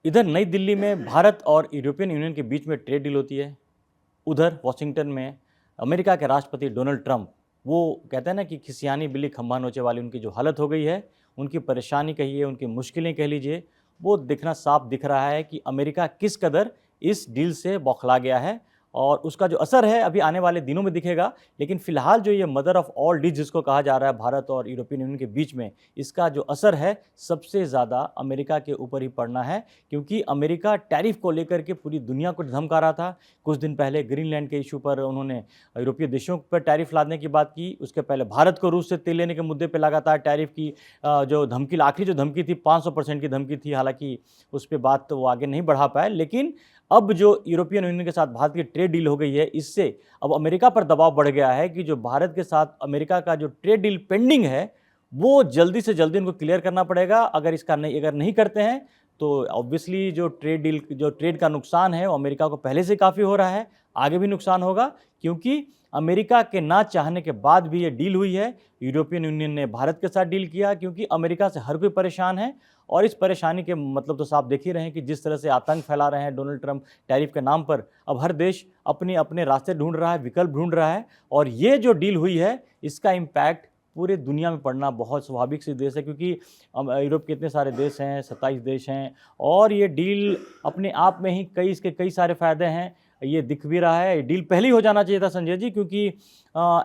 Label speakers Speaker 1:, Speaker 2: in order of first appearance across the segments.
Speaker 1: इधर नई दिल्ली में भारत और यूरोपियन यूनियन के बीच में ट्रेड डील होती है। उधर वॉशिंगटन में अमेरिका के राष्ट्रपति डोनाल्ड ट्रंप, वो कहते हैं ना कि खिसियानी बिल्ली खंभा नोचे वाली उनकी जो हालत हो गई है, उनकी परेशानी कहिए, उनकी मुश्किलें कह लीजिए, वो दिखना साफ दिख रहा है कि अमेरिका किस कदर इस डील से बौखला गया है और उसका जो असर है अभी आने वाले दिनों में दिखेगा। लेकिन फिलहाल जो ये मदर ऑफ ऑल डील जिसको कहा जा रहा है भारत और यूरोपियन यूनियन के बीच में, इसका जो असर है सबसे ज़्यादा अमेरिका के ऊपर ही पड़ना है, क्योंकि अमेरिका टैरिफ को लेकर के पूरी दुनिया को धमका रहा था। कुछ दिन पहले ग्रीनलैंड के इशू पर उन्होंने यूरोपीय देशों पर टैरिफ लादने की बात की। उसके पहले भारत को रूस से तेल लेने के मुद्दे पर लगातार टैरिफ की जो धमकी, आखिरी जो धमकी थी 500% की धमकी थी। हालांकि उस पर बात तो वो आगे नहीं बढ़ा पाए, लेकिन अब जो यूरोपियन यूनियन के साथ भारत की ट्रेड डील हो गई है, इससे अब अमेरिका पर दबाव बढ़ गया है कि जो भारत के साथ अमेरिका का जो ट्रेड डील पेंडिंग है, वो जल्दी से जल्दी उनको क्लियर करना पड़ेगा। अगर नहीं करते हैं तो ऑब्वियसली जो ट्रेड का नुकसान है वो अमेरिका को पहले से काफ़ी हो रहा है, आगे भी नुकसान होगा, क्योंकि अमेरिका के ना चाहने के बाद भी ये डील हुई है। यूरोपियन यूनियन ने भारत के साथ डील किया क्योंकि अमेरिका से हर कोई परेशान है, और इस परेशानी के मतलब तो साफ देख ही रहे हैं कि जिस तरह से आतंक फैला रहे हैं डोनाल्ड ट्रंप टैरिफ के नाम पर, अब हर देश अपने अपने रास्ते ढूंढ रहा है, विकल्प ढूंढ रहा है। और ये जो डील हुई है इसका इम्पैक्ट पूरे दुनिया में पड़ना बहुत स्वाभाविक सी देश है, क्योंकि यूरोप के इतने सारे देश हैं, 27 देश हैं, और ये डील अपने आप में ही इसके कई सारे फ़ायदे हैं। ये दिख भी रहा है, डील पहले ही हो जाना चाहिए था संजय जी, क्योंकि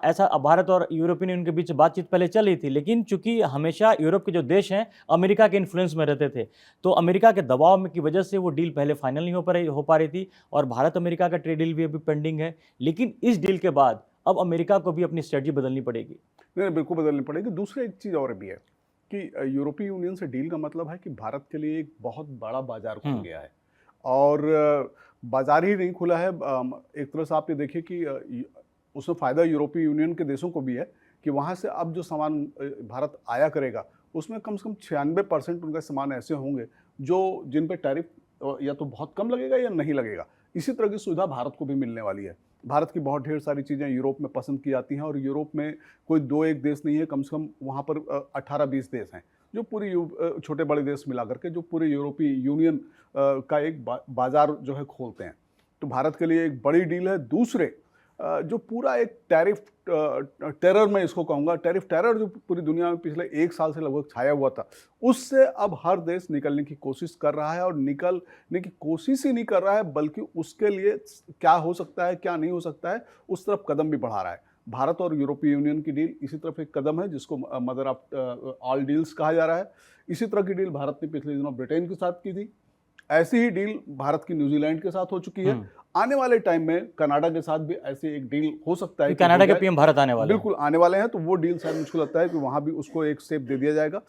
Speaker 1: ऐसा भारत और यूरोपियन यूनियन के बीच बातचीत पहले चल रही थी, लेकिन चूंकि हमेशा यूरोप के जो देश हैं अमेरिका के इन्फ्लुएंस में रहते थे, तो अमेरिका के दबाव में की वजह से वो डील पहले फाइनल नहीं हो पा रही थी, और भारत अमेरिका का ट्रेड डील भी अभी पेंडिंग है। लेकिन इस डील के बाद अब अमेरिका को भी अपनी स्ट्रेटजी बदलनी पड़ेगी।
Speaker 2: नहीं, बिल्कुल बदलनी पड़ेगी। दूसरी एक चीज़ और भी है कि यूरोपीय यूनियन से डील का मतलब है कि भारत के लिए एक बहुत बड़ा बाजार खुल गया है, और बाजार ही नहीं खुला है, एक तरह से आप ये देखिए कि उसमें फ़ायदा यूरोपीय यूनियन के देशों को भी है कि वहाँ से अब जो सामान भारत आया करेगा उसमें कम से कम 96% उनका सामान ऐसे होंगे जिन पे टैरिफ या तो बहुत कम लगेगा या नहीं लगेगा। इसी तरह की सुविधा भारत को भी मिलने वाली है। भारत की बहुत ढेर सारी चीज़ें यूरोप में पसंद की जाती हैं, और यूरोप में कोई 2-1 देश नहीं है, कम से कम वहाँ पर 18-20 देश हैं जो पूरी छोटे बड़े देश मिला करके जो पूरे यूरोपीय यूनियन का एक बाजार जो है खोलते हैं। तो भारत के लिए एक बड़ी डील है। दूसरे जो पूरा एक टैरिफ टेरर, मैं इसको कहूँगा टैरिफ टेरर, जो पूरी दुनिया में पिछले 1 साल से लगभग छाया हुआ था, उससे अब हर देश निकलने की कोशिश कर रहा है, और निकलने की कोशिश ही नहीं कर रहा है बल्कि उसके लिए क्या हो सकता है क्या नहीं हो सकता है उस तरफ कदम भी बढ़ा रहा है। भारत और यूरोपीय यूनियन की डील इसी तरफ एक कदम है, जिसको मदर ऑफ ऑल डील्स कहा जा रहा है। इसी तरह की डील भारत ने पिछले दिनों ब्रिटेन के साथ की थी। ऐसी ही डील भारत की न्यूजीलैंड के साथ हो चुकी है। आने वाले टाइम में कनाडा के साथ भी ऐसी एक डील हो सकता है।
Speaker 1: कनाडा के पीएम भारत आने वाले
Speaker 2: बिल्कुल आने वाले हैं, तो वो डील शायद मुझको लगता है कि वहां भी उसको एक स्टेप दे दिया जाएगा।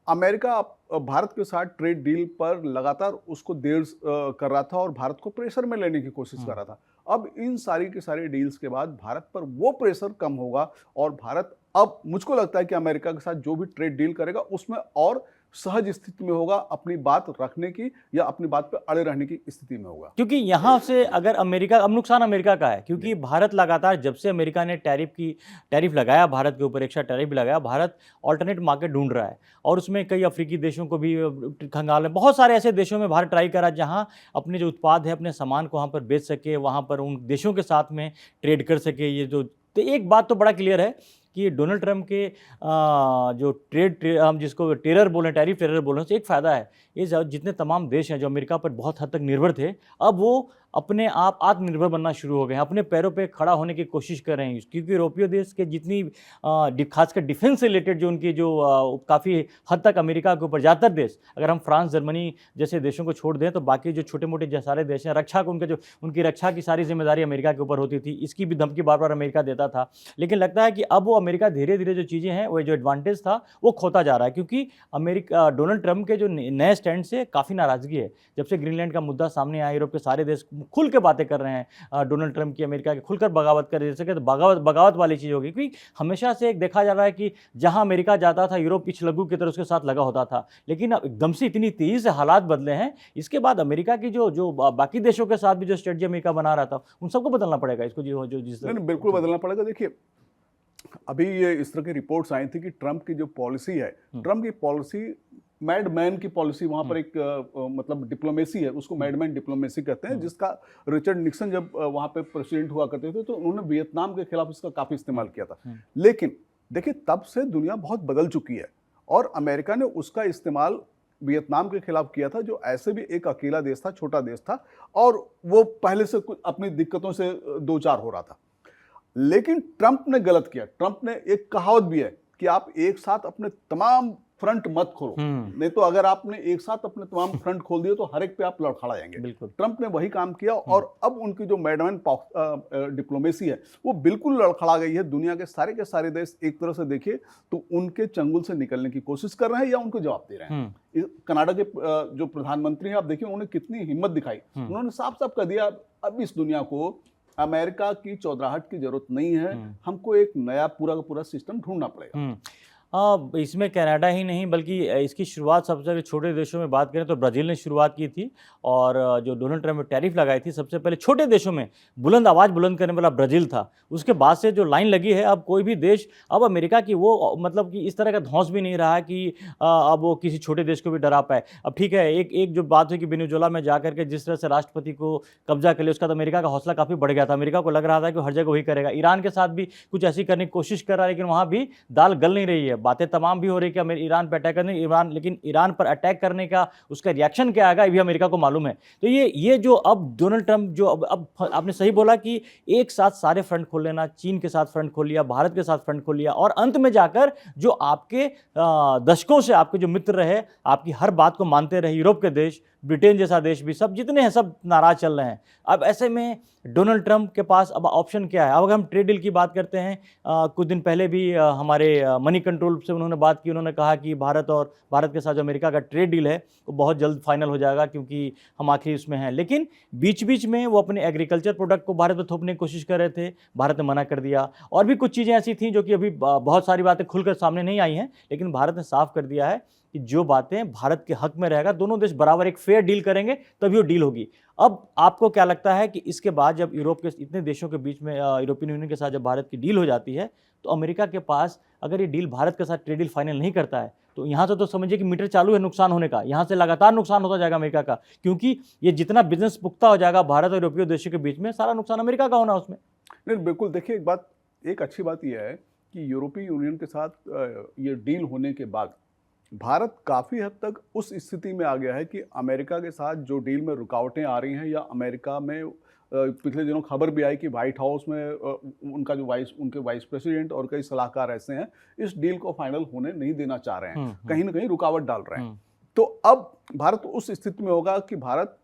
Speaker 2: अमेरिका भारत के साथ ट्रेड डील पर लगातार उसको देर कर रहा था और भारत को प्रेशर में लेने की कोशिश कर रहा था। अब इन सारी की सारी डील्स के बाद भारत पर वो प्रेशर कम होगा, और भारत अब मुझको लगता है कि अमेरिका के साथ जो भी ट्रेड डील करेगा उसमें और सहज स्थिति में होगा, अपनी बात रखने की या अपनी बात पे अड़े रहने की स्थिति में होगा।
Speaker 1: क्योंकि यहाँ से अगर अमेरिका, अब नुकसान अमेरिका का है, क्योंकि भारत लगातार जब से अमेरिका ने टैरिफ लगाया भारत के ऊपर, एक्स्ट्रा टैरिफ लगाया, भारत ऑल्टरनेट मार्केट ढूंढ रहा है, और उसमें कई अफ्रीकी देशों को भी खंगाल है। बहुत सारे ऐसे देशों में भारत ट्राई करा जहाँ अपने जो उत्पाद है, अपने सामान को वहाँ पर बेच सके, वहाँ पर उन देशों के साथ में ट्रेड कर सके। तो एक बात तो बड़ा क्लियर है कि डोनाल्ड ट्रंप के जो हम जिसको टेरर बोलें, टैरिफ टेरर बोलें, तो एक फ़ायदा है, ये जितने तमाम देश हैं जो अमेरिका पर बहुत हद तक निर्भर थे, अब वो अपने आप आत्मनिर्भर बनना शुरू हो गए हैं, अपने पैरों पे खड़ा होने की कोशिश कर रहे हैं। क्योंकि यूरोपीय देश के जितनी खासकर डिफेंस से रिलेटेड जो उनकी काफ़ी हद तक अमेरिका के ऊपर, ज़्यादातर देश, अगर हम फ्रांस, जर्मनी जैसे देशों को छोड़ दें तो बाकी जो छोटे मोटे सारे देश हैं, उनकी रक्षा की सारी जिम्मेदारी अमेरिका के ऊपर होती थी। इसकी भी धमकी बार बार अमेरिका देता था, लेकिन लगता है कि अब वो अमेरिका धीरे धीरे जो चीज़ें हैं, वो जो एडवांटेज था वो खोता जा रहा है, क्योंकि डोनाल्ड ट्रंप के जो नए स्टैंड से काफ़ी नाराज़गी है। जब से ग्रीनलैंड का मुद्दा सामने आया, यूरोप के सारे देश खुल के बातें कर रहे हैं डोनाल्ड ट्रंप की, अमेरिका की खुलकर बगावत कर रहे हैं, तो बगावत वाली चीज़ होगी। क्योंकि हमेशा से एक देखा जा रहा है कि जहां अमेरिका जाता था, यूरोप पिछलग्गू की तरह उसके साथ लगा होता था, लेकिन अब एकदम से इतनी तेज़ी से हालात बदले हैं। इसके बाद अमेरिका की जो बाकी देशों के साथ भी जो स्ट्रेटजी अमेरिका बना रहा था, उन सबको बदलना पड़ेगा इसको,
Speaker 2: बिल्कुल बदलना पड़ेगा। देखिए, अभी ये इस तरह की रिपोर्ट्स आई थी कि ट्रंप की जो पॉलिसी है, ट्रंप की पॉलिसी मैडमैन की पॉलिसी वहाँ पर एक मतलब डिप्लोमेसी है, उसको मैडमैन डिप्लोमेसी कहते हैं, जिसका रिचर्ड निक्सन जब वहाँ पे प्रेसिडेंट हुआ करते थे तो उन्होंने वियतनाम के खिलाफ इसका काफ़ी इस्तेमाल किया था। लेकिन देखिए तब से दुनिया बहुत बदल चुकी है और अमेरिका ने उसका इस्तेमाल वियतनाम के खिलाफ किया था, जो ऐसे भी एक अकेला देश था, छोटा देश था और वो पहले से कुछ अपनी दिक्कतों से दो चार हो रहा था। लेकिन ट्रंप ने गलत किया। ट्रंप ने एक कहावत भी है कि आप एक साथ अपने तमाम फ्रंट मत खोलो, नहीं तो अगर आपने एक साथ अपने तमाम फ्रंट खोल दिए तो हर एक पे आप लड़खड़ा जाएंगे। ट्रंप ने वही काम किया और अब उनकी जो मैडमैन डिप्लोमेसी है वो बिल्कुल लड़खड़ा गई है। दुनिया के सारे देश एक तरह से देखिए तो उनके चंगुल से निकलने की कोशिश कर रहे हैं या उनको जवाब दे रहे हैं। कनाडा के जो प्रधानमंत्री हैं आप देखिए उन्होंने कितनी हिम्मत दिखाई, उन्होंने साफ साफ कह दिया अब इस दुनिया को अमेरिका की चौधराहट की जरूरत नहीं है, हमको एक नया पूरा का पूरा सिस्टम ढूंढना पड़ेगा।
Speaker 1: इसमें कनाडा ही नहीं बल्कि इसकी शुरुआत सबसे छोटे देशों में बात करें तो ब्राज़ील ने शुरुआत की थी और जो डोनाल्ड ट्रंप ने टैरिफ लगाई थी सबसे पहले छोटे देशों में बुलंद आवाज़ बुलंद करने वाला ब्राज़ील था। उसके बाद से जो लाइन लगी है अब कोई भी देश अब अमेरिका की वो मतलब कि इस तरह का धौंस भी नहीं रहा है कि अब वो किसी छोटे देश को भी डरा पाए। अब ठीक है एक जो बात हुई कि वेनेजुएला में जाकर के जिस तरह से राष्ट्रपति को कब्जा कर लिया उसका तो अमेरिका का हौसला काफ़ी बढ़ गया था। अमेरिका को लग रहा था कि हर जगह वही करेगा। ईरान के साथ भी कुछ ऐसी करने की कोशिश कर रहा है लेकिन वहाँ भी दाल गल नहीं रही है। बातें तमाम भी हो रही कि ईरान पर अटैक करने लेकिन ईरान पर अटैक करने का उसका रिएक्शन क्या आएगा ये भी अमेरिका को मालूम है। तो ये जो अब डोनाल्ड ट्रंप जो अब आपने सही बोला कि एक साथ सारे फ्रंट खोल लेना, चीन के साथ फ्रंट खोल लिया, भारत के साथ फ्रंट खोल लिया और अंत में जाकर जो आपके दशकों से आपके जो मित्र रहे, आपकी हर बात को मानते रहे, यूरोप के देश, ब्रिटेन जैसा देश भी सब जितने हैं सब नाराज चल रहे हैं। अब ऐसे में डोनाल्ड ट्रंप के पास अब ऑप्शन क्या है? अब अगर हम ट्रेड डील की बात करते हैं, कुछ दिन पहले भी हमारे मनी कंट्रोल से उन्होंने बात की। उन्होंने कहा कि भारत के साथ जो अमेरिका का ट्रेड डील है वो बहुत जल्द फाइनल हो जाएगा क्योंकि हम आखिरी उसमें हैं। लेकिन बीच बीच में वो अपने एग्रीकल्चर प्रोडक्ट को भारत में थोपने की कोशिश कर रहे थे, भारत ने मना कर दिया। और भी कुछ चीज़ें ऐसी थीं जो कि अभी बहुत सारी बातें खुलकर सामने नहीं आई हैं, लेकिन भारत ने साफ कर दिया है कि जो बातें भारत के हक में रहेगा दोनों देश बराबर एक फेयर डील करेंगे तभी वो डील होगी। अब आपको क्या लगता है कि इसके बाद जब यूरोप के इतने देशों के बीच में यूरोपियन यूनियन के साथ जब भारत की डील हो जाती है तो अमेरिका के पास अगर ये डील भारत के साथ ट्रेड डील फाइनल नहीं करता है तो यहाँ से तो समझिए कि मीटर चालू है नुकसान होने का। यहाँ से लगातार नुकसान होता जाएगा अमेरिका का, क्योंकि ये जितना बिजनेस पुख्ता हो जाएगा भारत और यूरोपीय देशों के बीच में सारा नुकसान अमेरिका का होना उसमें।
Speaker 2: नहीं बिल्कुल, देखिए एक अच्छी बात यह है कि यूरोपीय यूनियन के साथ ये डील होने के बाद भारत काफ़ी हद तक उस स्थिति में आ गया है कि अमेरिका के साथ जो डील में रुकावटें आ रही हैं या अमेरिका में पिछले दिनों खबर भी आई कि व्हाइट हाउस में उनके वाइस प्रेसिडेंट और कई सलाहकार ऐसे हैं इस डील को फाइनल होने नहीं देना चाह रहे हैं, कहीं ना कहीं रुकावट डाल रहे हैं। तो अब भारत उस स्थिति में होगा कि भारत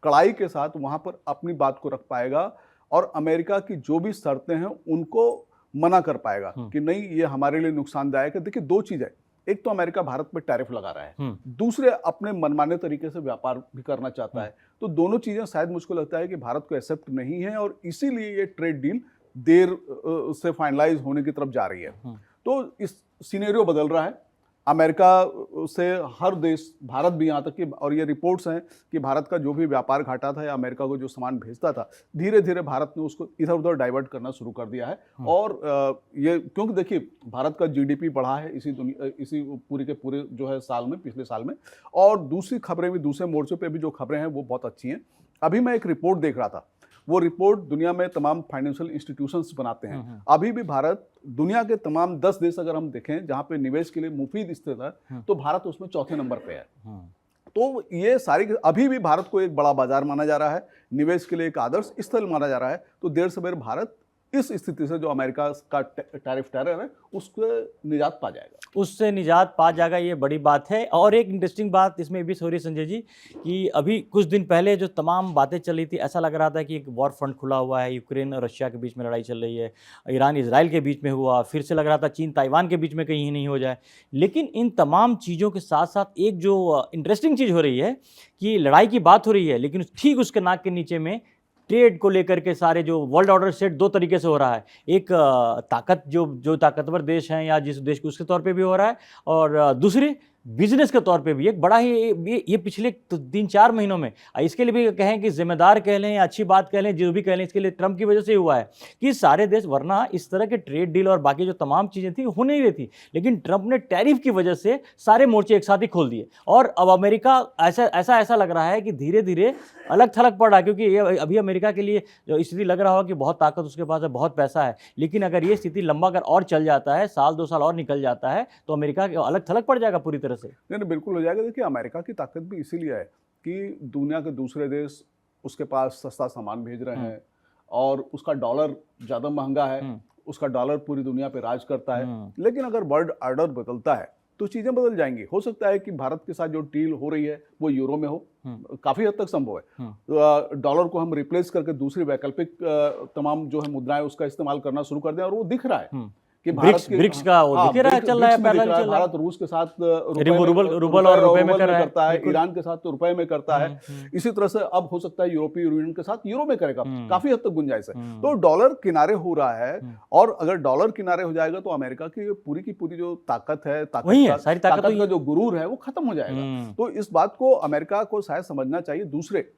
Speaker 2: कड़ाई के साथ वहाँ पर अपनी बात को रख पाएगा और अमेरिका की जो भी शर्तें हैं उनको मना कर पाएगा कि नहीं ये हमारे लिए नुकसानदायक है। देखिए दो चीज़ है, एक तो अमेरिका भारत पर टैरिफ लगा रहा है, दूसरे अपने मनमाने तरीके से व्यापार भी करना चाहता है। तो दोनों चीजें शायद मुझको लगता है कि भारत को एक्सेप्ट नहीं है और इसीलिए ये ट्रेड डील देर से फाइनलाइज होने की तरफ जा रही है। तो इस सिनेरियो बदल रहा है। अमेरिका से हर देश, भारत भी यहाँ तक कि, और ये रिपोर्ट्स हैं कि भारत का जो भी व्यापार घाटा था या अमेरिका को जो सामान भेजता था धीरे धीरे भारत ने उसको इधर उधर डाइवर्ट करना शुरू कर दिया है। और ये क्योंकि देखिए भारत का जीडीपी बढ़ा है इसी पूरे के पूरे जो है साल में, पिछले साल में। और दूसरी खबरें भी, दूसरे मोर्चे पे भी जो खबरें हैं वो बहुत अच्छी हैं। अभी मैं एक रिपोर्ट देख रहा था, वो रिपोर्ट दुनिया में तमाम फाइनेंशियल इंस्टीट्यूशंस बनाते हैं। अभी भी भारत दुनिया के तमाम 10 देश अगर हम देखें जहां पे निवेश के लिए मुफीद स्थित है तो भारत उसमें चौथे नंबर पे है। तो ये सारी अभी भी भारत को एक बड़ा बाजार माना जा रहा है, निवेश के लिए एक आदर्श स्थल माना जा रहा है। तो देर से देर भारत इस स्थिति से जो अमेरिका का टैरिफ टेरर है उसको निजात पा जाएगा,
Speaker 1: उससे निजात पा जाएगा, ये बड़ी बात है। और एक इंटरेस्टिंग बात इसमें भी हो रही संजय जी कि अभी कुछ दिन पहले जो तमाम बातें चली थी ऐसा लग रहा था कि एक वॉर फ्रंट खुला हुआ है, यूक्रेन और रशिया के बीच में लड़ाई चल रही है, ईरान इसराइल के बीच में हुआ, फिर से लग रहा था चीन ताइवान के बीच में कहीं नहीं हो जाए। लेकिन इन तमाम चीज़ों के साथ साथ एक जो इंटरेस्टिंग चीज़ हो रही है कि लड़ाई की बात हो रही है लेकिन ठीक उसके नाक के नीचे में ट्रेड को लेकर के सारे जो वर्ल्ड ऑर्डर सेट दो तरीके से हो रहा है। एक ताकत जो ताकतवर देश हैं या जिस देश को उसके तौर पे भी हो रहा है, और दूसरी बिजनेस के तौर पे भी एक बड़ा ही ये पिछले 3-4 महीनों में इसके लिए भी कहें कि जिम्मेदार कह लें या अच्छी बात कह लें, जो भी कह लें, इसके लिए ट्रंप की वजह से ही हुआ है कि सारे देश, वरना इस तरह के ट्रेड डील और बाकी जो तमाम चीज़ें थी हो नहीं रही थी, लेकिन ट्रंप ने टैरिफ की वजह से सारे मोर्चे एक साथ ही खोल दिए और अब अमेरिका ऐसा लग रहा है कि धीरे धीरे अलग थलग पड़ रहा है, क्योंकि ये अभी अमेरिका के लिए जो स्थिति लग रहा हो कि बहुत ताकत उसके पास है, बहुत पैसा है, लेकिन अगर ये स्थिति लंबा अगर और चल जाता है, साल 2 साल और निकल जाता है, तो अमेरिका अलग थलग पड़ जाएगा पूरी तरह से।
Speaker 2: नहीं, बिल्कुल हो जाएगा। देखिए, अमेरिका की ताकत भी इसीलिए है कि दुनिया के दूसरे देश उसके पास सस्ता सामान भेज रहे हैं और उसका डॉलर ज़्यादा महंगा है, उसका डॉलर पूरी दुनिया पे राज करता है। लेकिन अगर वर्ल्ड ऑर्डर बदलता है तो चीज़ें बदल जाएंगी। हो सकता है कि भारत के साथ जो डील हो रही है वो यूरो में हो, काफ़ी हद तक संभव है। डॉलर को हम रिप्लेस करके दूसरी वैकल्पिक तमाम जो है मुद्राएं उसका इस्तेमाल करना शुरू कर दें, और वो दिख रहा है कि भारत के
Speaker 1: ब्रिक्स का वो दिख रहा है, चल रहा है, पैरेलल चल रहा है।
Speaker 2: भारत रूस के साथ
Speaker 1: रूबल और रुपए में
Speaker 2: करता है, ईरान के साथ तो रुपए में करता है। इसी तरह से अब हो सकता है यूरोपीय यूनियन के साथ यूरो में करेगा, काफी हद तक गुंजाइश है। तो डॉलर किनारे हो रहा है, और अगर डॉलर किनारे हो जाएगा तो अमेरिका की पूरी जो ताकत है, ताकत का जो गुरूर है वो खत्म हो जाएगा। तो इस बात को अमेरिका को शायद समझना चाहिए। दूसरे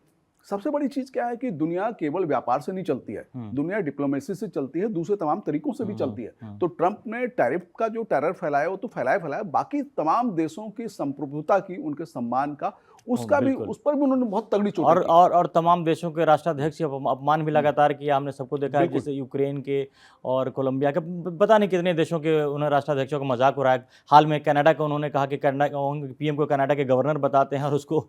Speaker 2: सबसे बड़ी चीज क्या है कि दुनिया केवल व्यापार से नहीं चलती है, दुनिया डिप्लोमेसी से चलती है, दूसरे तमाम तरीकों से भी चलती है। तो ट्रंप ने टैरिफ का जो टेरर फैलाया वो तो फैलाया, बाकी तमाम देशों की संप्रभुता की, उनके सम्मान का, उसका भी, उस पर भी उन्होंने बहुत तगड़ी चोट की।
Speaker 1: और तमाम देशों के राष्ट्राध्यक्ष अपमान भी लगातार किया, हमने सबको देखा है, जैसे यूक्रेन के और कोलंबिया के, पता नहीं कितने देशों के उन्होंने राष्ट्राध्यक्षों का मजाक उड़ाया। हाल में कनाडा का उन्होंने कहा कि पीएम को कनाडा के गवर्नर बताते हैं और उसको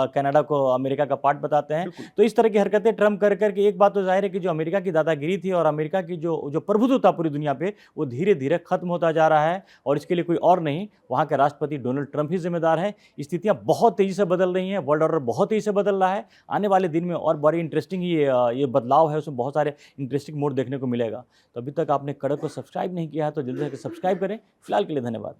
Speaker 1: कनाडा को अमेरिका का पार्ट बताते हैं। तो इस तरह की हरकतें ट्रंप कर करके, एक बात तो जाहिर है कि जो अमेरिका की दादागिरी थी और अमेरिका की जो प्रभुत्व था पूरी दुनिया पे, वो धीरे धीरे खत्म होता जा रहा है, और इसके लिए कोई और नहीं, वहाँ के राष्ट्रपति डोनाल्ड ट्रंप ही जिम्मेदार है। स्थितियाँ बहुत तेजी से बदल रही हैं, वर्ल्ड ऑर्डर बहुत तेजी से बदल रहा है। आने वाले दिन में और बड़ी इंटरेस्टिंग ये बदलाव है, उसमें बहुत सारे इंटरेस्टिंग मोड देखने को मिलेगा। तो अभी तक आपने कड़क को सब्सक्राइब नहीं किया है तो जल्दी से सब्सक्राइब करें। फिलहाल के लिए धन्यवाद।